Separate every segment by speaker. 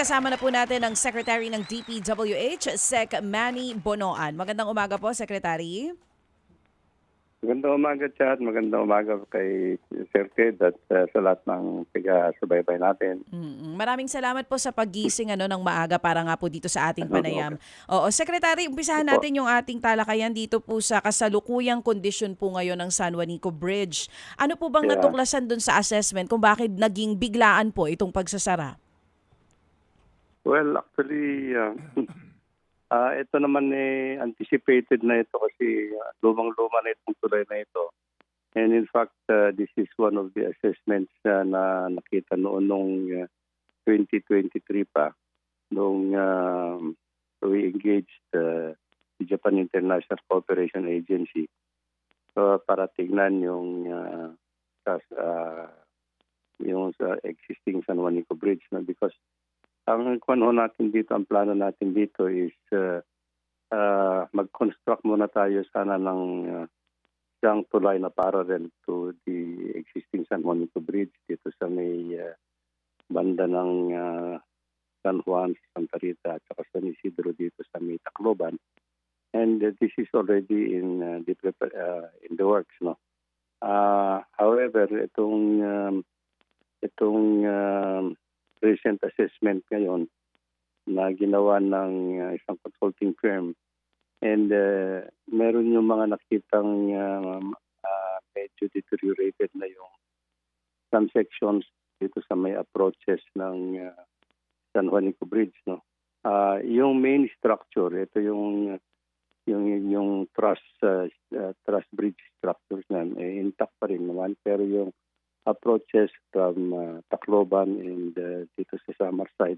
Speaker 1: kasama na po natin ang Secretary ng DPWH, Sec. Manny Bonoan. Magandang umaga po, Secretary.
Speaker 2: Magandang umaga, Chad. Magandang umaga kay Sir Ted at sa lahat ng taga-subaybay natin.
Speaker 1: Maraming salamat po sa paggising ng maaga para nga po dito sa ating panayam. Oo, Secretary, umpisahan natin yung ating talakayan dito po sa kasalukuyang kondisyon po ngayon ng San Juanico Bridge. Ano po bang natuklasan dun sa assessment kung bakit naging biglaan po itong pagsasara?
Speaker 2: Well, actually, ito naman anticipated na ito kasi lumang-luma na itong tulay na ito. And in fact, this is one of the assessments na nakita noon nung 2023 pa, nung we engaged the Japan International Cooperation Agency para tignan yung sa existing San Juanico Bridge. No? Because ang natin dito, ang plano natin dito is mag-construct muna tayo sana ng isang tulay na parallel to the existing San Juanico Bridge dito sa may banda ng San Juan, Santa Rita at saka San Isidro dito sa may Tacloban. And this is already in the works. No? However, itong recent assessment ngayon na ginawa ng isang consulting firm and meron yung mga nakitang medyo deteriorated na yung some sections dito sa may approaches ng San Juanico Bridge. No? Yung main structure, ito yung truss bridge structures na intact pa rin naman, pero yung approaches from Tacloban and dito sa Samar side,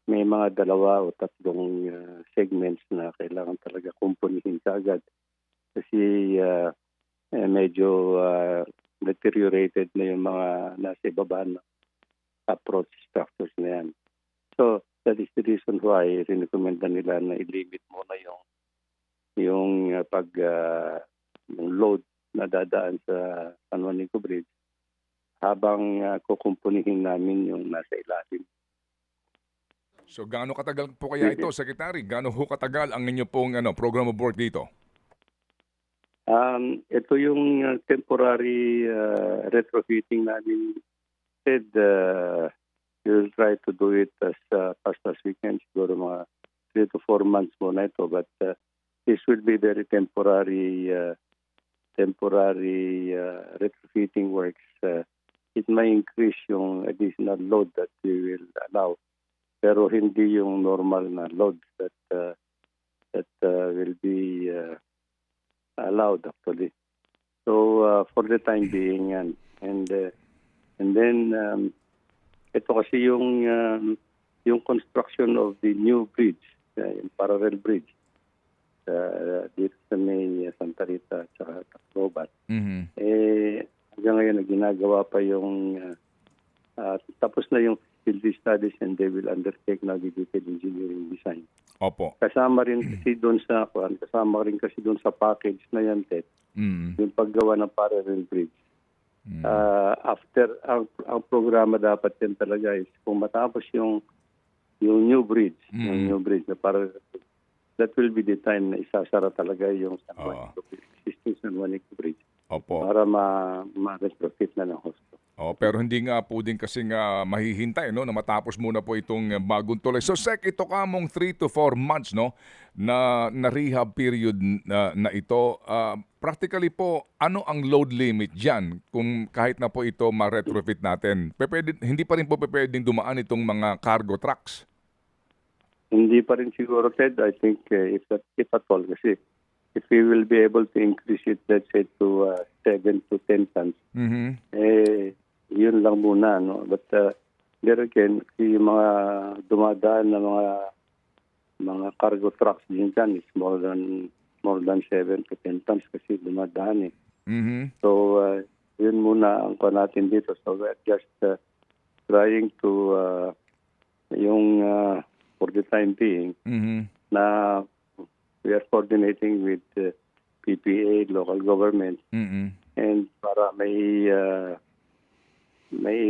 Speaker 2: may mga 2 o 3 segments na kailangan talaga kumpunihin kaagad kasi medyo deteriorated na yung mga nasa ibaba na approach structures na yan. So that is the reason why rinekomenda nila na i-limit muna yung load na dadaan sa San Juanico Bridge habang kukumpunihin namin yung nasa ilalim.
Speaker 3: So gaano katagal po kaya ito, Secretary? Gaano ho katagal ang inyo pong program of work dito?
Speaker 2: Ito yung temporary retrofitting namin. Said we'll try to do it as fast as we can. Siguro mga 3 to 4 months muna ito. But this will be very temporary retrofitting works. It may increase yung additional load that we will allow, pero hindi yung normal na load that will be allowed actually. So for the time being yan. And then ito kasi yung construction of the new bridge, yung parallel bridge dito sa may Santa Rita at saka Tacloban. Hanggang ngayon ginagawa pa yung tapos na yung field studies and they will undertake now the detailed engineering design.
Speaker 3: Opo.
Speaker 2: Kasama rin kasi doon sa package na yan, Ted, yung paggawa ng parallel bridge. After ang programa dapat yan talaga is kung matapos yung new bridge, na parallel bridge, that will be the time na isasara talaga yung existing San Juanico Bridge.
Speaker 3: Opo.
Speaker 2: Para ma-retrofit na ng hosto.
Speaker 3: Pero hindi nga po din kasi nga mahihintay na matapos muna po itong bagong tulay. So Sec, ito kamong 3 to 4 months na rehab period na ito. Practically po, ano ang load limit dyan kung kahit na po ito ma-retrofit natin? Hindi pa rin po pwedeng dumaan itong mga cargo trucks?
Speaker 2: Hindi pa rin siguro, Ted. I think if at all, kasi if we will be able to increase it, let's say, to 7 to 10 tons, yun lang muna. No? But there again, yung mga dumadaan na mga cargo trucks din dyan is more than 7 to 10 tons kasi dumadaan . So, yun muna ang pa natin dito. So, we're just trying to, for the time being, na we are coordinating with PPA, local government, and para may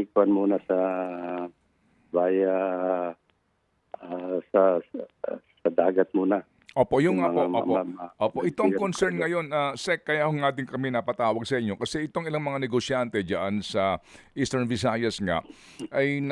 Speaker 2: ikon muna sa via dagat muna.
Speaker 3: Opo, yung nga po,
Speaker 2: Mga
Speaker 3: opo. Opo, itong concern
Speaker 2: cargo.
Speaker 3: ngayon, Sec, kaya ho nga din kami napatawag sa inyo kasi itong ilang mga negosyante diyan sa Eastern Visayas nga ay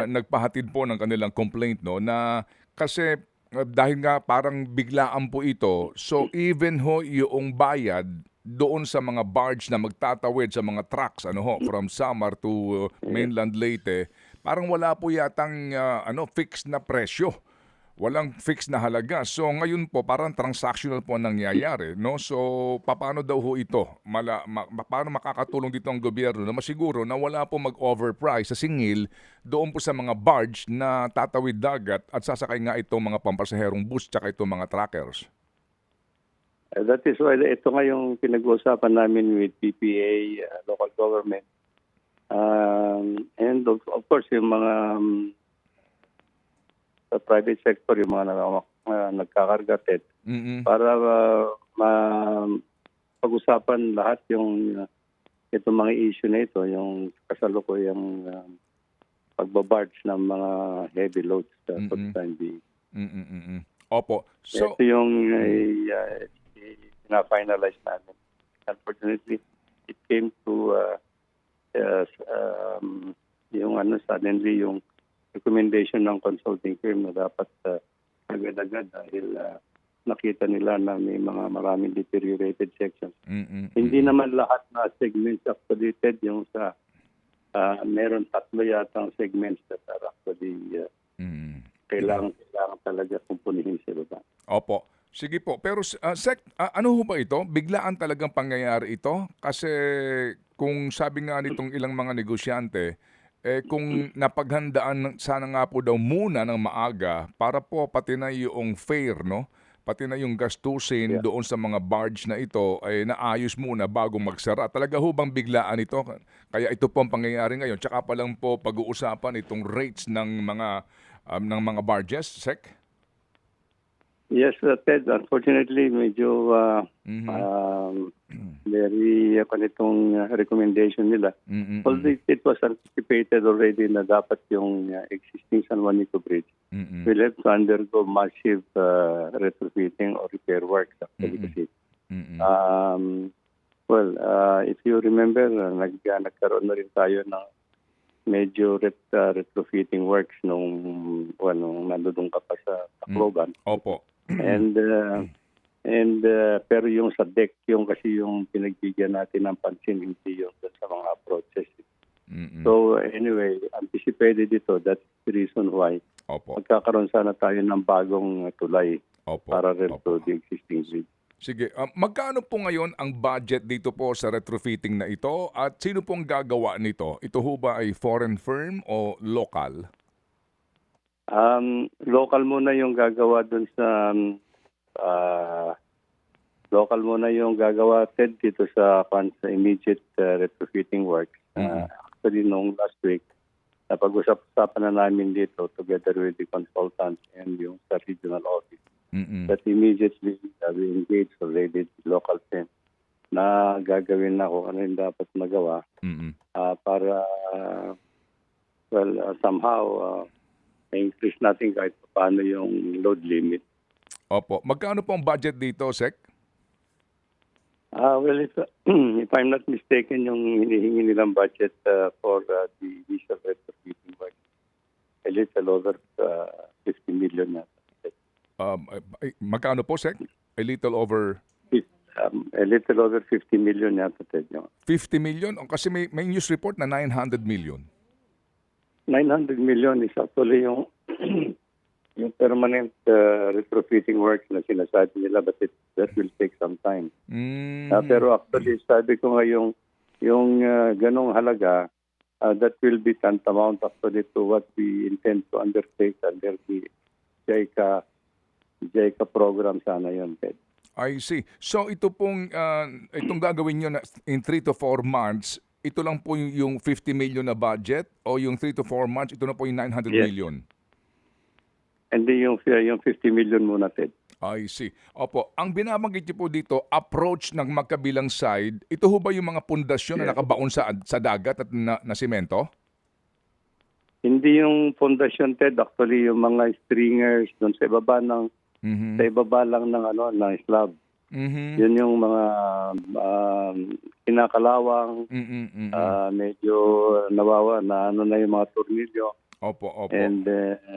Speaker 3: nagpahatid po ng kanilang complaint no na kasi dahil nga parang biglaan po ito, so even ho yung bayad doon sa mga barge na magtatawid sa mga trucks from Samar to mainland Leyte, parang wala po yatang fixed na presyo. Walang fixed na halaga. So ngayon po parang transactional po ang nangyayari, no? So paano daw ho ito? Paano makakatulong dito ang gobyerno na masiguro na wala po mag-overprice sa singil doon po sa mga barge na tatawid dagat at sasakay nga itong mga pampasaherong bus tsaka itong mga truckers?
Speaker 2: That is why ito nga yung pinag-uusapan namin with PPA, local government. And of course, yung mga sa private sector, yung mga nagkakarga para pag-usapan lahat yung itong mga issue na ito, yung kasalukuyang pagbabarge ng mga heavy loads for the time being.
Speaker 3: Opo. So,
Speaker 2: ito yung na-finalize namin. Unfortunately, it came to suddenly yung recommendation ng consulting firm na dapat agad-agad dahil nakita nila na may maraming deteriorated sections. Hindi naman lahat na segments actually, yung sa meron 3 yatang segments that are actually kailangan talaga kumpunihin sila ba.
Speaker 3: Opo. Sige po. Pero Sec, ano ho ba ito? Biglaan talagang pangyayari ito? Kasi kung sabi nga nitong ilang mga negosyante, kung napaghandaan sana nga po daw muna ng maaga para po pati na yung fare, no? Pati na yung gastusin doon sa mga barge na ito ay naayos muna bago magsara. Talaga ho bang biglaan ito? Kaya ito po ang pangyayari ngayon. Tsaka pa lang po pag-uusapan itong rates ng mga barges, Sec?
Speaker 2: Yes, Ted. Unfortunately, medyo very itong recommendation nila. Although it was anticipated already na dapat yung existing San Juanico Bridge will have to undergo massive retrofitting or repair works actually. If you remember, nagkaroon na rin tayo ng medyo retrofitting works nung nandoon ka pa sa Tacloban.
Speaker 3: Opo.
Speaker 2: And pero yung sa deck, yung kasi yung pinagbigyan natin ng pansin, hindi yung sa mga approaches. So anyway, anticipated ito. That's the reason why magkakaroon sana tayo ng bagong tulay para to the existing bridge.
Speaker 3: Sige. Magkano po ngayon ang budget dito po sa retrofitting na ito at sino pong gagawa nito? Ito ho ba ay foreign firm o local?
Speaker 2: Local muna yung gagawa dun sa local muna yung gagawa dito sa immediate retrofitting work. Actually, noong last week, napag-usapan na namin dito together with the consultants and yung sa regional office. That immediately we engage already the local firm na gagawin na kung ano yung dapat magawa para somehow increase natin kahit paano yung load limit.
Speaker 3: Opo. Magkano po ang budget dito, Sec?
Speaker 2: If I'm not mistaken, yung hinihingi nilang budget for the initial retrofitting work, a little over 50 million.
Speaker 3: Magkano po, Sec? A little over?
Speaker 2: A little over 50 million yata.
Speaker 3: 50 million? Kasi may news report na 900 million.
Speaker 2: 900 million is actually yung yung permanent retrofitting work na sinasabi nila, but that will take some time. Pero actually, sabi ko nga yung ganong halaga, that will be tantamount actually to what we intend to undertake under the JICA program sana yun, Ted.
Speaker 3: I see. So ito pong itong gagawin nyo na in 3 to 4 months, ito lang po yung 50 million na budget o yung 3 to 4 months, ito na po yung 900 million?
Speaker 2: Hindi yung 50 million muna, Ted.
Speaker 3: I see. Opo, ang binabanggit niyo po dito, approach ng magkabilang side, ito ho ba yung mga pundasyon na nakabaon sa dagat at na semento?
Speaker 2: Hindi yung pundasyon, Ted. Actually, yung mga stringers doon sa ibaba ng
Speaker 3: Mhm.
Speaker 2: sa ibaba lang ng ng slab.
Speaker 3: Mhm.
Speaker 2: Yun yung mga kinakalawang,
Speaker 3: Mm, mm.
Speaker 2: medyo na na yung mga tornilyo.
Speaker 3: Opo, opo.
Speaker 2: And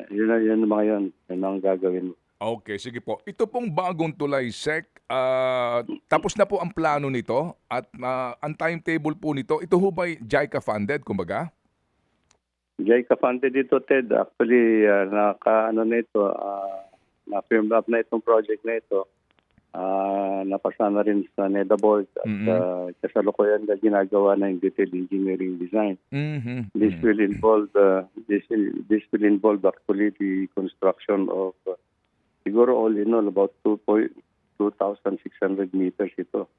Speaker 2: yun yung mga yun. Yun ang gagawin mo.
Speaker 3: Okay, sige po. Ito pong bagong tulay, Sec, tapos na po ang plano nito at ang timetable po nito, ito ho ba'y JICA funded, kumbaga?
Speaker 2: JICA funded dito, Ted. Actually, na ito, na-firm up na itong project na ito. Napasa na rin sa NEDA board at kasalukuyan na ginagawa na yung detailed engineering design.
Speaker 3: Mhm.
Speaker 2: This will involve actually the construction of siguro all in all about 2,600 meters ito.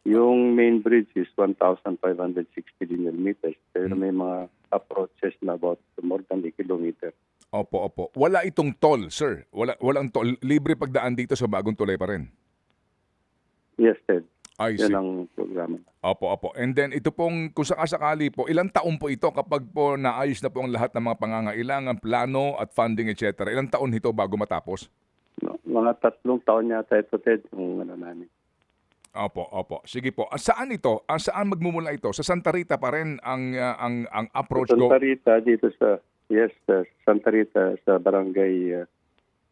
Speaker 2: Yung main bridge is 1,560 linear meters. Pero may mga approaches na about more than a kilometer.
Speaker 3: Opo, opo. Wala itong toll, sir. Walang toll. Libre pagdaan dito sa bagong tulay pa rin.
Speaker 2: Yes, Ted.
Speaker 3: I
Speaker 2: Yan
Speaker 3: see.
Speaker 2: ang programa.
Speaker 3: Opo, opo. And then ito pong kung sakasakali po, ilang taon po ito kapag po naayos na po ang lahat ng mga pangangailangan, plano at funding, etc. Ilang taon ito bago matapos?
Speaker 2: No, mga 3 taon yata ito, Ted, yung namin.
Speaker 3: Opo, opo. Sige po. Saan ito? Saan magmumula ito? Sa Santa Rita pa rin ang approach
Speaker 2: Santa Rita dito sa Santa Rita sa barangay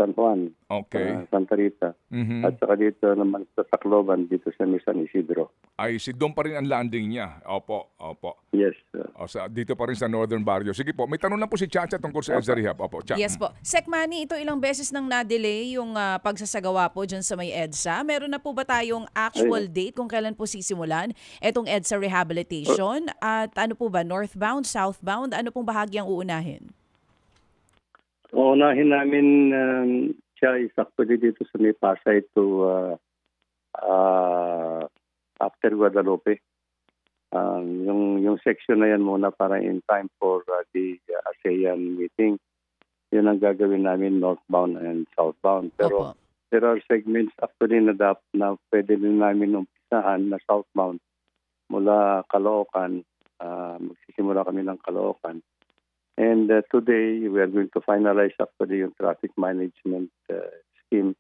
Speaker 2: San Juan,
Speaker 3: Okay.
Speaker 2: Santa Rita.
Speaker 3: Mhm.
Speaker 2: At saka dito naman sa Tacloban, dito sa San Isidro.
Speaker 3: Ay, doon pa rin ang landing niya. Opo, opo.
Speaker 2: Yes.
Speaker 3: Dito pa rin sa Northern Barrio. Sige po, may tanong lang po si Chacha tungkol sa EDSA Rehab. Opo, Cha.
Speaker 1: Yes po. Sec Manny, ito ilang beses nang na-delay yung pagsasagawa po dyan sa may EDSA. Meron na po ba tayong actual date kung kailan po sisimulan itong EDSA rehabilitation? At ano po ba, northbound, southbound? Ano pong bahagi ang uunahin?
Speaker 2: Uunahin namin siya is actually dito sa may Pasay to after Guadalupe. Yung section na yan muna para in time for the ASEAN meeting. Yun ang gagawin namin northbound and southbound. Pero
Speaker 1: Opo.
Speaker 2: there are segments actually na pwede din namin umpisahan na southbound mula Caloocan. Magsisimula kami ng Caloocan. And today, we are going to finalize actually yung traffic management scheme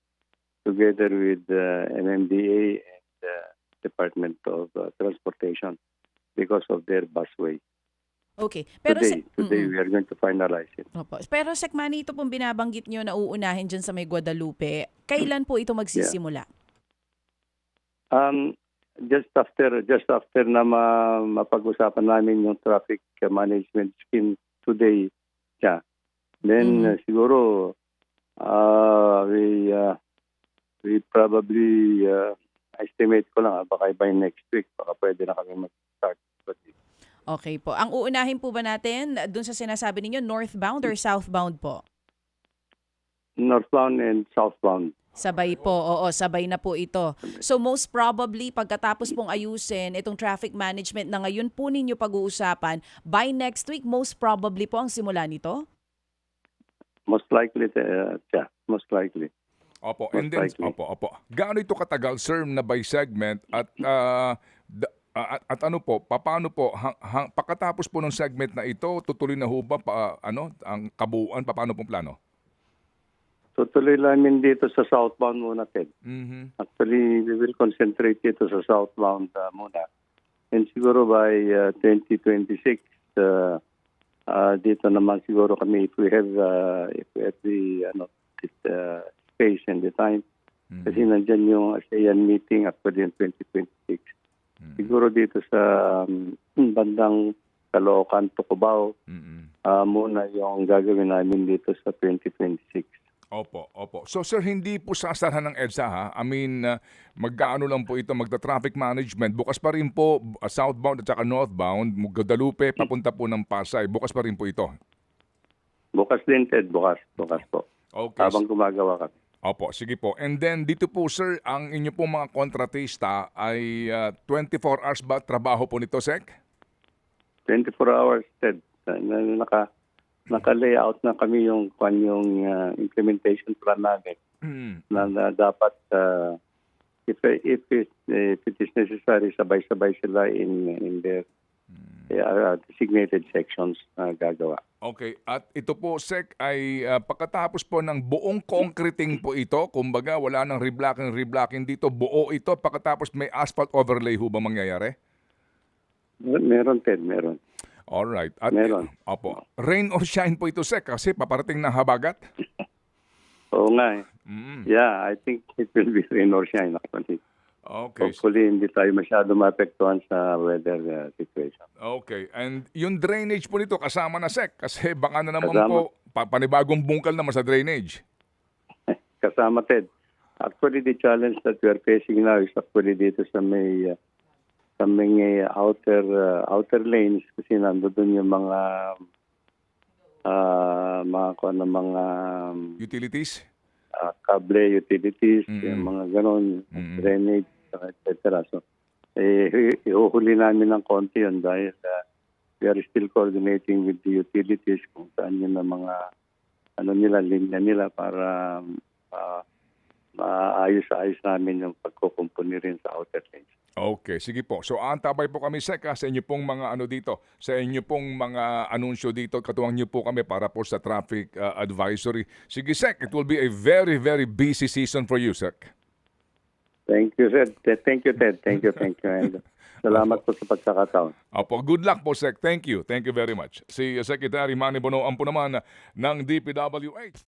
Speaker 2: together with MMDA and Department of Transportation because of their busway.
Speaker 1: Okay. Pero
Speaker 2: Today we are going to finalize it.
Speaker 1: Opo. Pero Sec Manny, ito pong binabanggit nyo na uunahin dyan sa may Guadalupe. Kailan po ito magsisimula?
Speaker 2: Just after na mapag-usapan namin yung traffic management scheme today, then siguro we probably estimate ko lang baka by next week baka pwede na kami mag-start.
Speaker 1: Okay po. Ang uunahin po ba natin dun sa sinasabi ninyo, northbound or southbound po?
Speaker 2: Northbound and southbound.
Speaker 1: Sabay po, oo, sabay na po ito. So most probably, pagkatapos pong ayusin itong traffic management na ngayon po ninyo pag-uusapan, by next week, most probably po ang simula nito?
Speaker 2: Most likely, most likely.
Speaker 3: Opo, and then,
Speaker 2: likely.
Speaker 3: opo. Gaano ito katagal, sir, na by segment at ano po, paano po, pagkatapos po ng segment na ito, tutuloy na ho ba ang kabuuan, paano pong plano?
Speaker 2: Tutuloy namin dito sa southbound muna, Ted.
Speaker 3: Mhm.
Speaker 2: Actually, we will concentrate dito sa southbound muna. And siguro by 2026, dito naman siguro kami if we have the space and the time. Kasi nandyan yung ASEAN meeting actually in 2026. Siguro dito sa bandang Caloocan, Tucubao, muna yung gagawin namin dito sa 2026.
Speaker 3: Opo. So sir, hindi po sasarahan ng EDSA ha? I mean, magkaano lang po ito, magta-traffic management. Bukas pa rin po, southbound at saka northbound, Guadalupe, papunta po ng Pasay. Bukas pa rin po ito.
Speaker 2: Bukas din, Ted. Bukas po.
Speaker 3: Okay.
Speaker 2: Habang gumagawa kami.
Speaker 3: Opo, sige po. And then dito po sir, ang inyo po mga kontratista ay 24 hours ba trabaho po nito, Sec?
Speaker 2: 24 hours, Ted. Naka-layout na kami yung implementation plan namin na dapat if it is necessary sabay-sabay sila in their designated sections na gagawa.
Speaker 3: Okay, at ito po, Sec, ay pagkatapos po ng buong concreting po ito, kumbaga wala nang reblocking dito, buo ito, pagkatapos may asphalt overlay ho ba mangyayari?
Speaker 2: Meron, Ted, meron.
Speaker 3: Alright. At,
Speaker 2: Meron.
Speaker 3: Opo. Rain or shine po ito, Sec, kasi paparating na habagat?
Speaker 2: Oo nga eh. Yeah, I think it will be rain or shine actually.
Speaker 3: Okay.
Speaker 2: Hopefully, hindi tayo masyado maapektuhan sa weather situation.
Speaker 3: Okay. And yung drainage po nito kasama na, Sec, kasi baka na naman
Speaker 2: Kasama.
Speaker 3: po panibagong bungkal naman sa drainage.
Speaker 2: Kasama, Ted. Actually, the challenge that we are facing now is actually dito sa may outer lanes kasi nandoon yung mga
Speaker 3: Utilities?
Speaker 2: kable, utilities, yung mga ganon, drainage, etc. So, ihuhuli namin ng konti yun dahil we are still coordinating with the utilities kung saan yun ang mga linya nila para maayos-ayos namin yung pagkukumpuni rin sa outer lanes.
Speaker 3: Okay, sige po. So antabay po kami, Sec, sa inyo pong mga sa inyo pong mga anunsyo dito. Katuwang niyo po kami para po sa traffic advisory. Sige, Sec, it will be a very, very busy season for you, Sec.
Speaker 2: Thank you, Ted. Thank you, Ted. Thank you. And salamat po sa pagkakataon.
Speaker 3: Opo, good luck po, Sec. Thank you very much. Si Secretary Manny Bonoan po naman ng DPWH.